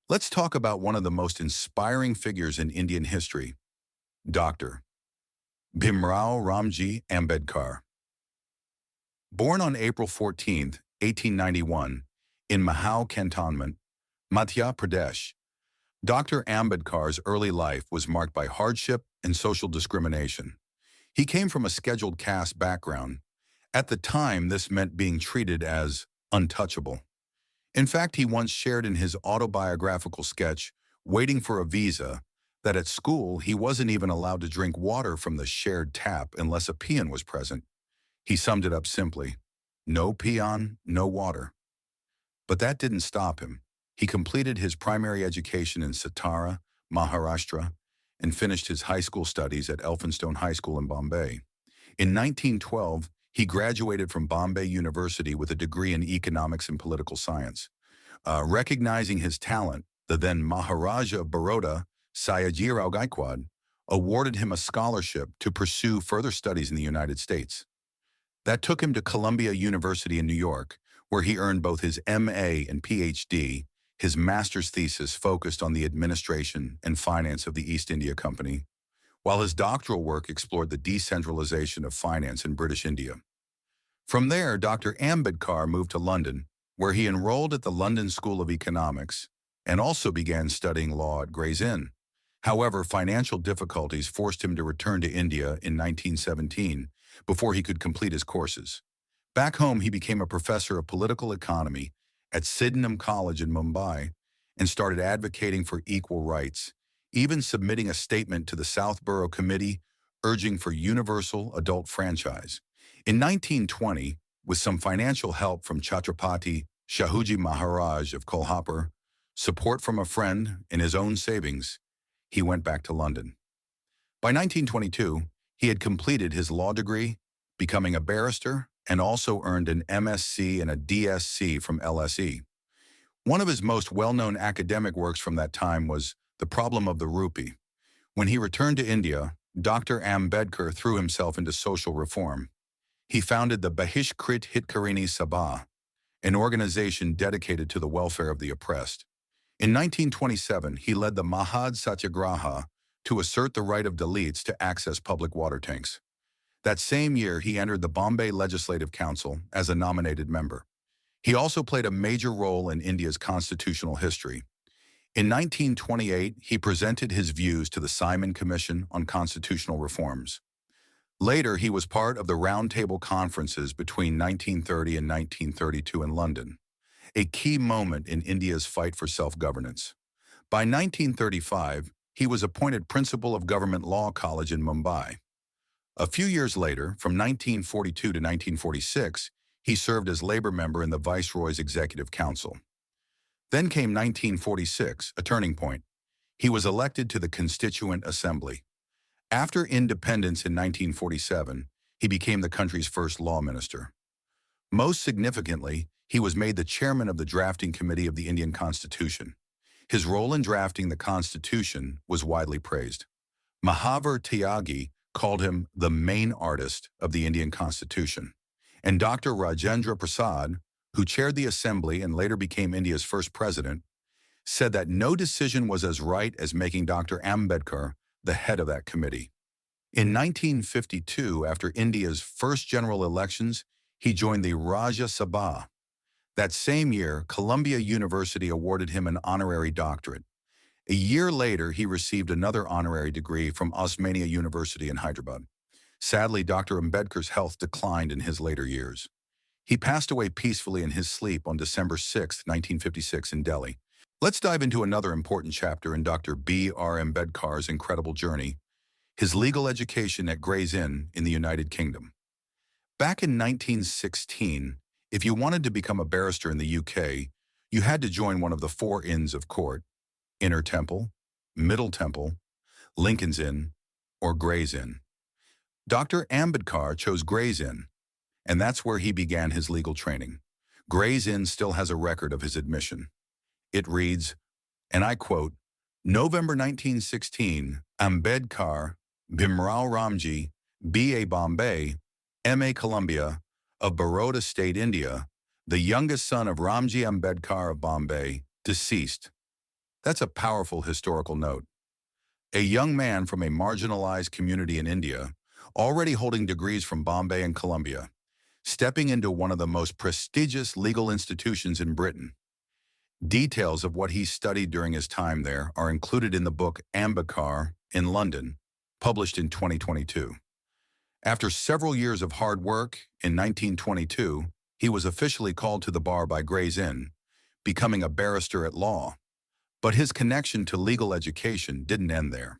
Let's talk about one of the most inspiring figures in Indian history, Dr. Bhimrao Ramji Ambedkar. Born on April 14, 1891, in Mahad Cantonment, Madhya Pradesh, Dr. Ambedkar's early life was marked by hardship and social discrimination. He came from a scheduled caste background. At the time, this meant being treated as untouchable. In fact, he once shared in his autobiographical sketch, Waiting for a Visa, that at school he wasn't even allowed to drink water from the shared tap unless a peon was present. He summed it up simply, no peon, no water. But that didn't stop him. He completed his primary education in Satara, Maharashtra, and finished his high school studies at Elphinstone High School in Bombay. In 1912, he graduated from Bombay University with a degree in economics and political science. Recognizing his talent, the then Maharaja of Baroda, Sayajirao Gaikwad, awarded him a scholarship to pursue further studies in the United States. That took him to Columbia University in New York, where he earned both his MA and PhD. His master's thesis focused on the administration and finance of the East India Company, while his doctoral work explored the decentralization of finance in British India. From there, Dr. Ambedkar moved to London, where he enrolled at the London School of Economics and also began studying law at Gray's Inn. However, financial difficulties forced him to return to India in 1917 before he could complete his courses. Back home, he became a professor of political economy at Sydenham College in Mumbai and started advocating for equal rights, even submitting a statement to the Southborough Committee urging for universal adult franchise. In 1920, with some financial help from Chhatrapati Shahuji Maharaj of Kolhapur, support from a friend, and his own savings, he went back to London. By 1922, he had completed his law degree, becoming a barrister, and also earned an MSc and a DSc from LSE. One of his most well-known academic works from that time was The Problem of the Rupee. When he returned to India, Dr. Ambedkar threw himself into social reform. He founded the Bahishkrit Hitkarini Sabha, an organization dedicated to the welfare of the oppressed. In 1927, he led the Mahad Satyagraha to assert the right of Dalits to access public water tanks. That same year, he entered the Bombay Legislative Council as a nominated member. He also played a major role in India's constitutional history. In 1928, he presented his views to the Simon Commission on Constitutional Reforms. Later, he was part of the roundtable conferences between 1930 and 1932 in London, a key moment in India's fight for self-governance. By 1935, he was appointed principal of Government Law College in Mumbai. A few years later, from 1942 to 1946, he served as labor member in the Viceroy's Executive Council. Then came 1946, a turning point. He was elected to the Constituent Assembly. After independence in 1947, he became the country's first law minister. Most significantly, he was made the chairman of the drafting committee of the Indian Constitution. His role in drafting the Constitution was widely praised. Mahavir Tyagi called him the main artist of the Indian Constitution. And Dr. Rajendra Prasad, who chaired the Assembly and later became India's first president, said that no decision was as right as making Dr. Ambedkar the head of that committee. In 1952, after India's first general elections, he joined the Rajya Sabha. That same year, Columbia University awarded him an honorary doctorate. A year later, he received another honorary degree from Osmania University in Hyderabad. Sadly, Dr. Ambedkar's health declined in his later years. He passed away peacefully in his sleep on December 6, 1956 in Delhi. Let's dive into another important chapter in Dr. B.R. Ambedkar's incredible journey, his legal education at Gray's Inn in the United Kingdom. Back in 1916, if you wanted to become a barrister in the UK, you had to join one of the 4 inns of court: Inner Temple, Middle Temple, Lincoln's Inn, or Gray's Inn. Dr. Ambedkar chose Gray's Inn, and that's where he began his legal training. Gray's Inn still has a record of his admission. It reads, and I quote, November 1916, Ambedkar, Bhimrao Ramji, B.A. Bombay, M.A. Columbia, of Baroda State, India, the youngest son of Ramji Ambedkar of Bombay, deceased. That's a powerful historical note. A young man from a marginalized community in India, already holding degrees from Bombay and Columbia, stepping into one of the most prestigious legal institutions in Britain. Details of what he studied during his time there are included in the book Ambedkar in London, published in 2022. After several years of hard work, in 1922, he was officially called to the bar by Gray's Inn, becoming a barrister at law. But his connection to legal education didn't end there.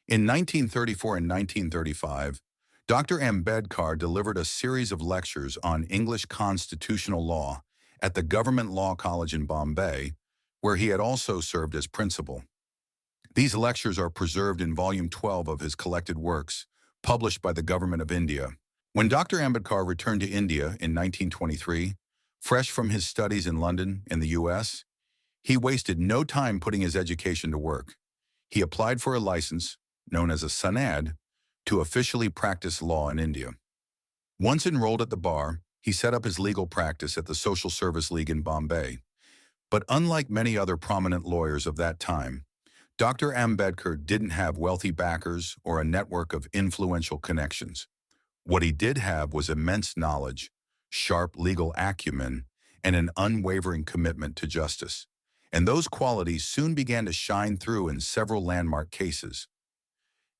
In 1934 and 1935, Dr. Ambedkar delivered a series of lectures on English constitutional law at the Government Law College in Bombay, where he had also served as principal. These lectures are preserved in Volume 12 of his collected works, published by the Government of India. When Dr. Ambedkar returned to India in 1923, fresh from his studies in London and the US, he wasted no time putting his education to work. He applied for a license, known as a sanad, to officially practice law in India. Once enrolled at the bar, he set up his legal practice at the Social Service League in Bombay. But unlike many other prominent lawyers of that time, Dr. Ambedkar didn't have wealthy backers or a network of influential connections. What he did have was immense knowledge, sharp legal acumen, and an unwavering commitment to justice. And those qualities soon began to shine through in several landmark cases.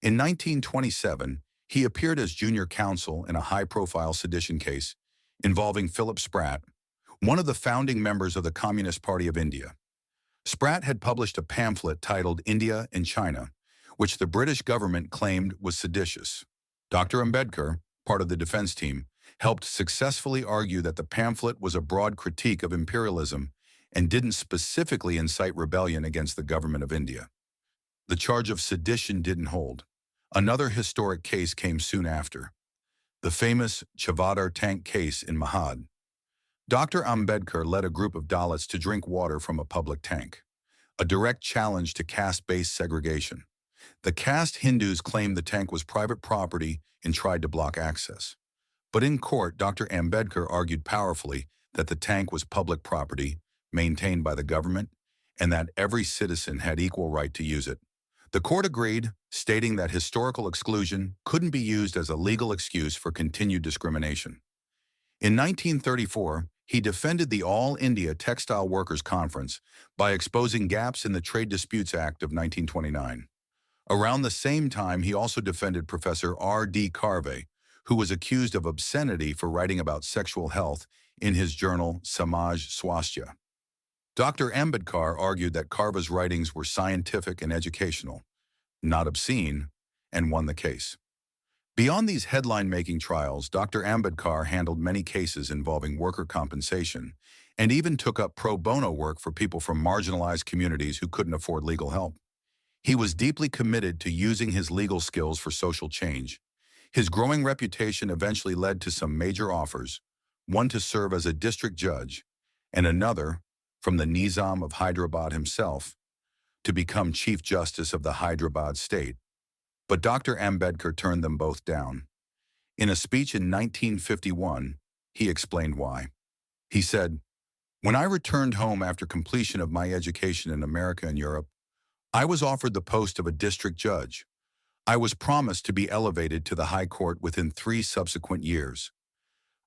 In 1927, he appeared as junior counsel in a high-profile sedition case involving Philip Spratt, one of the founding members of the Communist Party of India. Spratt had published a pamphlet titled India and China, which the British government claimed was seditious. Dr. Ambedkar, part of the defense team, helped successfully argue that the pamphlet was a broad critique of imperialism and didn't specifically incite rebellion against the government of India. The charge of sedition didn't hold. Another historic case came soon after, the famous Chavadar tank case in Mahad. Dr. Ambedkar led a group of Dalits to drink water from a public tank, a direct challenge to caste-based segregation. The caste Hindus claimed the tank was private property and tried to block access. But in court, Dr. Ambedkar argued powerfully that the tank was public property, maintained by the government, and that every citizen had equal right to use it. The court agreed, stating that historical exclusion couldn't be used as a legal excuse for continued discrimination. In 1934, he defended the All India Textile Workers Conference by exposing gaps in the Trade Disputes Act of 1929. Around the same time, he also defended Professor R.D. Karve, who was accused of obscenity for writing about sexual health in his journal Samaj Swasthya. Dr. Ambedkar argued that Karve's writings were scientific and educational, not obscene, and won the case. Beyond these headline-making trials, Dr. Ambedkar handled many cases involving worker compensation and even took up pro bono work for people from marginalized communities who couldn't afford legal help. He was deeply committed to using his legal skills for social change. His growing reputation eventually led to some major offers, one to serve as a district judge, and another, from the Nizam of Hyderabad himself, to become Chief Justice of the Hyderabad state. But Dr. Ambedkar turned them both down. In a speech in 1951, he explained why. He said, "When I returned home after completion of my education in America and Europe, I was offered the post of a district judge. I was promised to be elevated to the High Court within 3 subsequent years.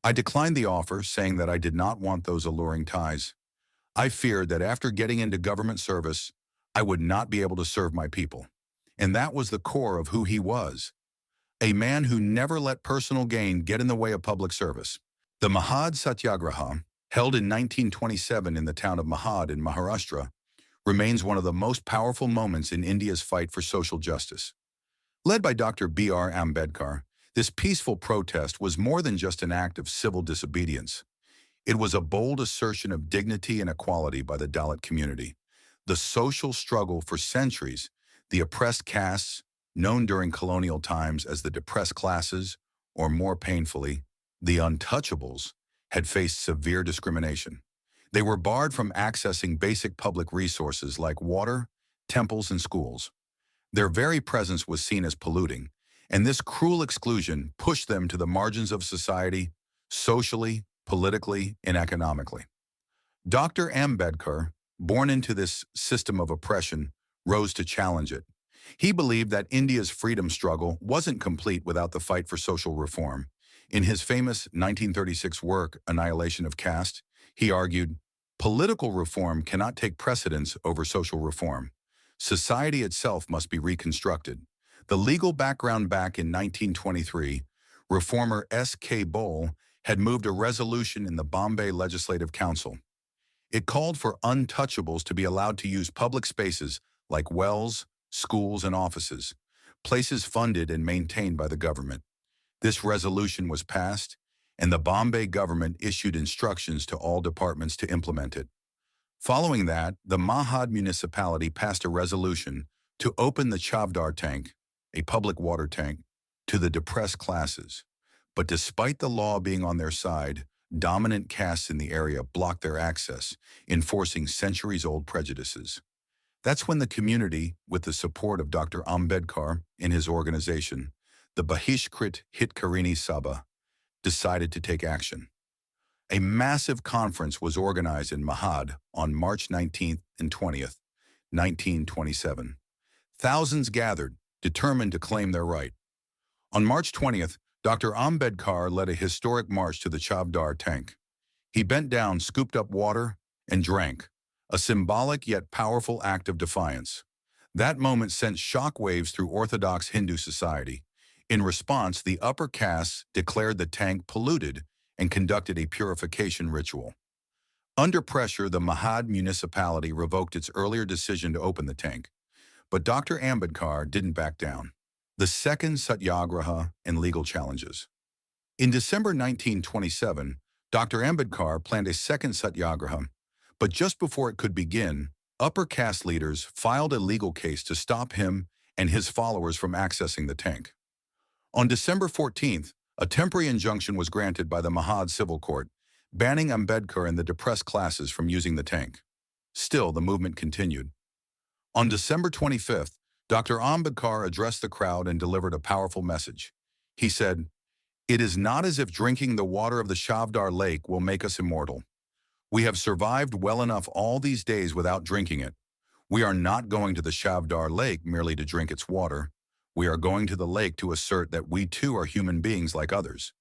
I declined the offer, saying that I did not want those alluring ties. I feared that after getting into government service, I would not be able to serve my people." And that was the core of who he was, a man who never let personal gain get in the way of public service. The Mahad Satyagraha, held in 1927 in the town of Mahad in Maharashtra, remains one of the most powerful moments in India's fight for social justice. Led by Dr. B.R. Ambedkar, this peaceful protest was more than just an act of civil disobedience. It was a bold assertion of dignity and equality by the Dalit community. The social struggle for centuries, the oppressed castes, known during colonial times as the depressed classes, or more painfully, the untouchables, had faced severe discrimination. They were barred from accessing basic public resources like water, temples, and schools. Their very presence was seen as polluting, and this cruel exclusion pushed them to the margins of society, socially, politically, and economically. Dr. Ambedkar, born into this system of oppression, rose to challenge it. He believed that India's freedom struggle wasn't complete without the fight for social reform. In his famous 1936 work, Annihilation of Caste, he argued, political reform cannot take precedence over social reform. Society itself must be reconstructed. The legal background: back in 1923, reformer S.K. Bole had moved a resolution in the Bombay Legislative Council. It called for untouchables to be allowed to use public spaces like wells, schools, and offices, places funded and maintained by the government. This resolution was passed, and the Bombay government issued instructions to all departments to implement it. Following that, the Mahad municipality passed a resolution to open the Chavdar tank, a public water tank, to the depressed classes. But despite the law being on their side, dominant castes in the area blocked their access, enforcing centuries-old prejudices. That's when the community, with the support of Dr. Ambedkar and his organization, the Bahishkrit Hitkarini Sabha, decided to take action. A massive conference was organized in Mahad on March 19th and 20th, 1927. Thousands gathered, determined to claim their right. On March 20th, Dr. Ambedkar led a historic march to the Chavdar tank. He bent down, scooped up water, and drank, a symbolic yet powerful act of defiance. That moment sent shockwaves through Orthodox Hindu society. In response, the upper castes declared the tank polluted and conducted a purification ritual. Under pressure, the Mahad municipality revoked its earlier decision to open the tank. But Dr. Ambedkar didn't back down. The Second Satyagraha and legal challenges. In December 1927, Dr. Ambedkar planned a second Satyagraha, but just before it could begin, upper caste leaders filed a legal case to stop him and his followers from accessing the tank. On December 14th, a temporary injunction was granted by the Mahad Civil Court, banning Ambedkar and the depressed classes from using the tank. Still, the movement continued. On December 25th, Dr. Ambedkar addressed the crowd and delivered a powerful message. He said, "It is not as if drinking the water of the Chavdar lake will make us immortal. We have survived well enough all these days without drinking it. We are not going to the Chavdar lake merely to drink its water. We are going to the lake to assert that we too are human beings like others."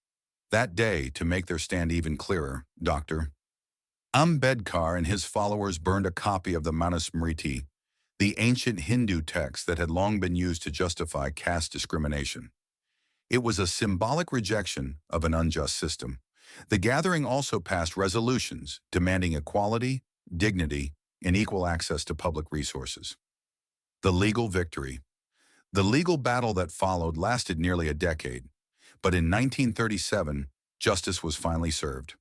That day, to make their stand even clearer, Dr. Ambedkar and his followers burned a copy of the Manusmriti, the ancient Hindu text that had long been used to justify caste discrimination. It was a symbolic rejection of an unjust system. The gathering also passed resolutions demanding equality, dignity, and equal access to public resources. The legal victory. The legal battle that followed lasted nearly a decade, but in 1937, justice was finally served.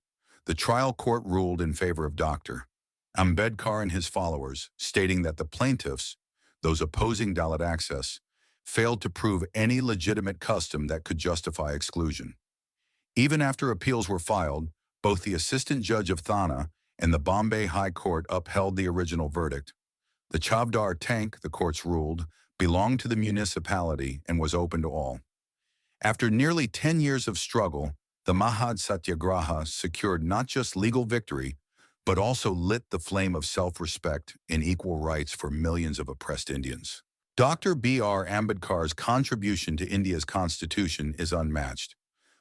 The trial court ruled in favor of Dr. Ambedkar and his followers, stating that the plaintiffs, those opposing Dalit access, failed to prove any legitimate custom that could justify exclusion. Even after appeals were filed, both the assistant judge of Thana and the Bombay High Court upheld the original verdict. The Chavdar tank, the courts ruled, belonged to the municipality and was open to all. After nearly 10 years of struggle, the Mahad Satyagraha secured not just legal victory, but also lit the flame of self-respect and equal rights for millions of oppressed Indians. Dr. B.R. Ambedkar's contribution to India's constitution is unmatched.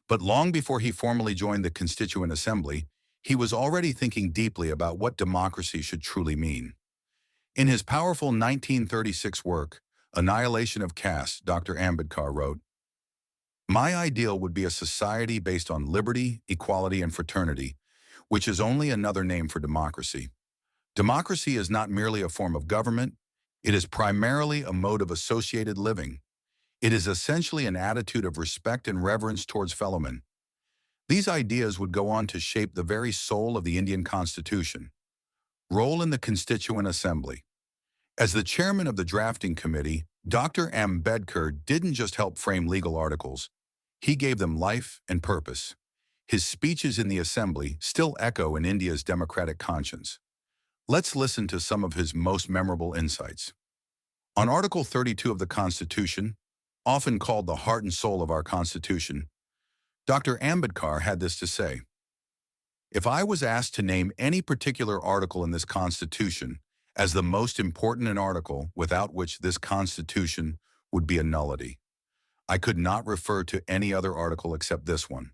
But long before he formally joined the Constituent Assembly, he was already thinking deeply about what democracy should truly mean. In his powerful 1936 work, Annihilation of Caste, Dr. Ambedkar wrote, "My ideal would be a society based on liberty, equality, and fraternity, which is only another name for democracy. Democracy is not merely a form of government, it is primarily a mode of associated living. It is essentially an attitude of respect and reverence towards fellow men." These ideas would go on to shape the very soul of the Indian Constitution. Role in the Constituent Assembly. As the chairman of the drafting committee, Dr. Ambedkar didn't just help frame legal articles, he gave them life and purpose. His speeches in the Assembly still echo in India's democratic conscience. Let's listen to some of his most memorable insights. On Article 32 of the Constitution, often called the heart and soul of our Constitution, Dr. Ambedkar had this to say, "If I was asked to name any particular article in this Constitution as the most important an article without which this Constitution would be a nullity. I could not refer to any other article except this one.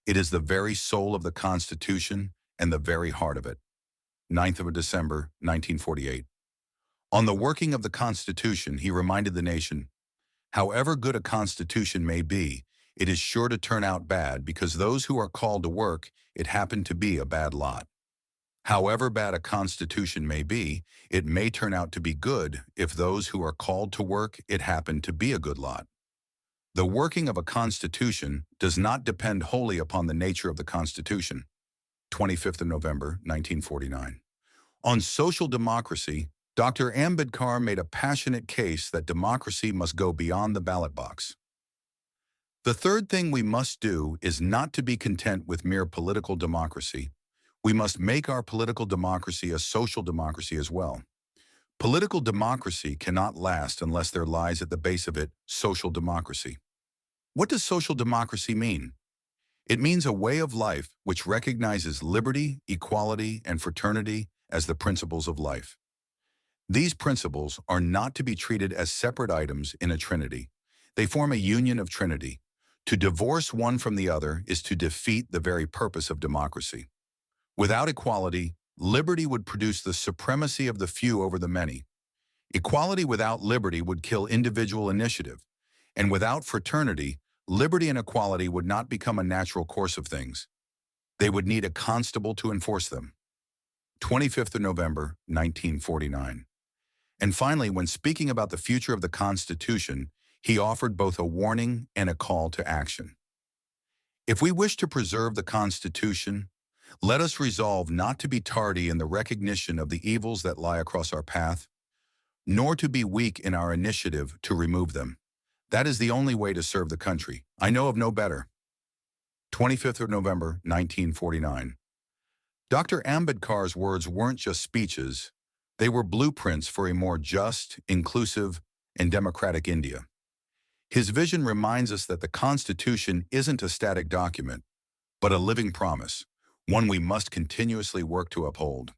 It is the very soul of the Constitution and the very heart of it. 9th of December, 1948. On the working of the Constitution, he reminded the nation, however good a Constitution may be, it is sure to turn out bad because those who are called to work, it happened to be a bad lot. However bad a Constitution may be, it may turn out to be good if those who are called to work, it happened to be a good lot. The working of a Constitution does not depend wholly upon the nature of the Constitution. 25th of November, 1949. On social democracy, Dr. Ambedkar made a passionate case that democracy must go beyond the ballot box. The third thing we must do is not to be content with mere political democracy. We must make our political democracy a social democracy as well. Political democracy cannot last unless there lies at the base of it social democracy. What does social democracy mean? It means a way of life which recognizes liberty, equality, and fraternity as the principles of life. These principles are not to be treated as separate items in a trinity. They form a union of trinity. To divorce one from the other is to defeat the very purpose of democracy. Without equality, liberty would produce the supremacy of the few over the many. Equality without liberty would kill individual initiative. And without fraternity, liberty and equality would not become a natural course of things. They would need a constable to enforce them. 25th of November, 1949. And finally, when speaking about the future of the Constitution, he offered both a warning and a call to action. If we wish to preserve the Constitution, let us resolve not to be tardy in the recognition of the evils that lie across our path, nor to be weak in our initiative to remove them. That is the only way to serve the country. I know of no better. 25th of November, 1949. Dr. Ambedkar's words weren't just speeches. They were blueprints for a more just, inclusive, and democratic India. His vision reminds us that the Constitution isn't a static document, but a living promise, one we must continuously work to uphold.